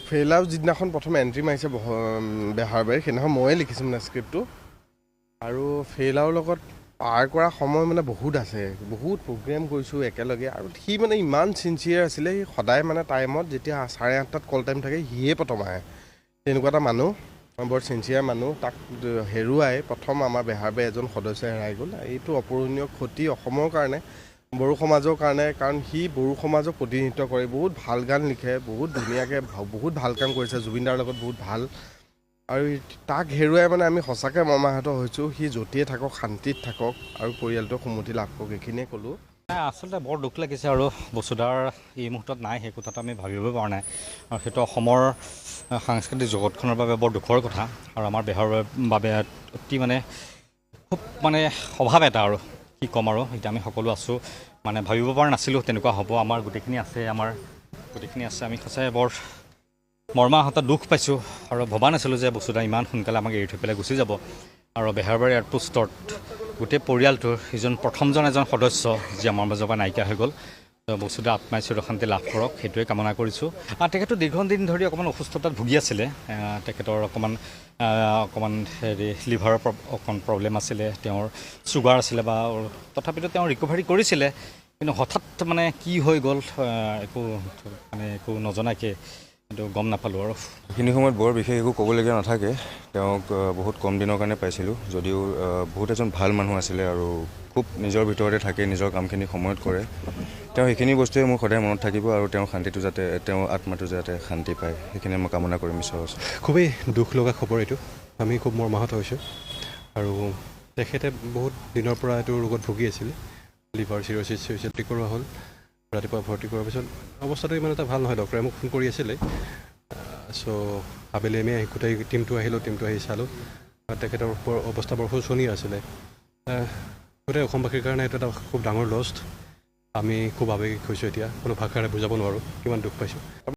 Fail out যিদিনাখন প্ৰথম entry মাৰিছে বেহাৰবাৰী সেইদিনাখন ময়ে লিখিছোঁ মানে স্ক্ৰিপ্টটো আৰু ফেইল আউটৰ লগত পাৰ কৰা সময় মানে বহুত আছে, বহুত প্ৰগ্ৰেম কৰিছোঁ একেলগে আৰু সি মানে ইমান চিনচিয়াৰ আছিলে। সি সদায় মানে টাইমত যেতিয়া 8:30 কল টাইম থাকে সিয়ে প্ৰথম আহে। তেনেকুৱা এটা মানুহ, বৰ চিনচিয়াৰ মানুহ। তাক হেৰুৱাই প্ৰথম আমাৰ বেহাৰবাৰী এজন সদস্য হেৰাই গ'ল। এইটো অপূৰণীয় ক্ষতি অসমৰ কাৰণে, বড়ো সমাজৰ কাৰণে, কাৰণ সি বড়ো সমাজক প্ৰতিনিধিত্ব কৰে। বহুত ভাল গান লিখে, বহুত ধুনীয়াকৈ বহুত ভাল কাম কৰিছে, জুবিনদাৰ লগত বহুত ভাল। আৰু তাক হেৰুৱাই মানে আমি সঁচাকৈ মৰ্মাহত হৈছোঁ। সি য'তেই থাকক শান্তিত থাকক আৰু পৰিয়ালটোক সুমতি লাভ কৰক, এইখিনিয়ে ক'লোঁ। আচলতে বৰ দুখ লাগিছে আৰু বসুধাৰ এই মুহূৰ্তত নাই, সেই কথাটো আমি ভাবিবই পৰা নাই। আৰু সেইটো অসমৰ সাংস্কৃতিক জগতখনৰ বাবে বৰ দুখৰ কথা আৰু আমাৰ বেহাৰৰ বাবে অতি মানে খুব মানে অভাৱ এটা আৰু কি ক'ম আৰু। এতিয়া আমি সকলো আছোঁ, মানে ভাবিব পৰা নাছিলোঁ তেনেকুৱা হ'ব। আমাৰ গোটেইখিনি আছে, আমি সঁচাই বৰ মৰ্মাহত দুখ পাইছোঁ আৰু ভবা নাছিলোঁ যে বসুধা ইমান সোনকালে আমাক এৰি থৈ পেলাই গুচি যাব। আৰু বেহাৰবাৰী এয়াৰপোষ্টত গোটেই পৰিয়ালটোৰ এজন সদস্য যি আমাৰ মাজৰ পৰা নাইকিয়া হৈ গ'ল। বসুধা আত্মাই চিৰশান্তি লাভ কৰক, সেইটোৱে কামনা কৰিছোঁ। তেখেতো দীৰ্ঘদিন ধৰি অকণমান অসুস্থতাত ভুগি আছিলে। তেখেতৰ অকণমান লিভাৰৰ অকণমান প্ৰব্লেম আছিলে, তেওঁৰ চুগাৰ আছিলে বা তথাপিতো তেওঁ ৰিকভাৰী কৰিছিলে। কিন্তু হঠাৎ মানে কি হৈ গ'ল একো নজনাকৈ কিন্তু গম নাপালোঁ। আৰু সেইখিনি সময়ত বৰ বিশেষ একো ক'বলগীয়া নাথাকে। তেওঁক বহুত কম দিনৰ কাৰণে পাইছিলোঁ, যদিও বহুত এজন ভাল মানুহ আছিলে আৰু খুব নিজৰ ভিতৰতে থাকে, নিজৰ কামখিনি সময়ত কৰে। তেওঁ সেইখিনি বস্তুৱে মোৰ সদায় মনত থাকিব আৰু তেওঁৰ আত্মাটো যাতে শান্তি পায়, সেইখিনি মই কামনা কৰিম ঈশ্বৰৰ ওচৰত। খুবেই দুখ লগা খবৰ এইটো, আমি খুব মৰ্মাহত হৈছোঁ। আৰু তেখেতে বহুত দিনৰ পৰা এইটো ৰোগত ভুগি আছিলে। লিভাৰ চিৰচিছ ভৰ্তি কৰোৱা হ'ল। ৰাতিপুৱা ভৰ্তি কৰাৰ পিছত অৱস্থাটো ইমান এটা ভাল নহয়। ডক্টৰে মোক ফোন কৰি আছিলে। চ' আবেলি আমি গোটেই টিমটো আহি চালোঁ। তেখেতৰ অৱস্থা বৰ শোচনীয় আছিলে। গোটেই অসমবাসীৰ কাৰণে এইটো এটা খুব ডাঙৰ লষ্ট। আমি খুব আৱেগিক হৈছোঁ। এতিয়া কোনো ভাষাৰে বুজাব নোৱাৰোঁ কিমান দুখ পাইছোঁ।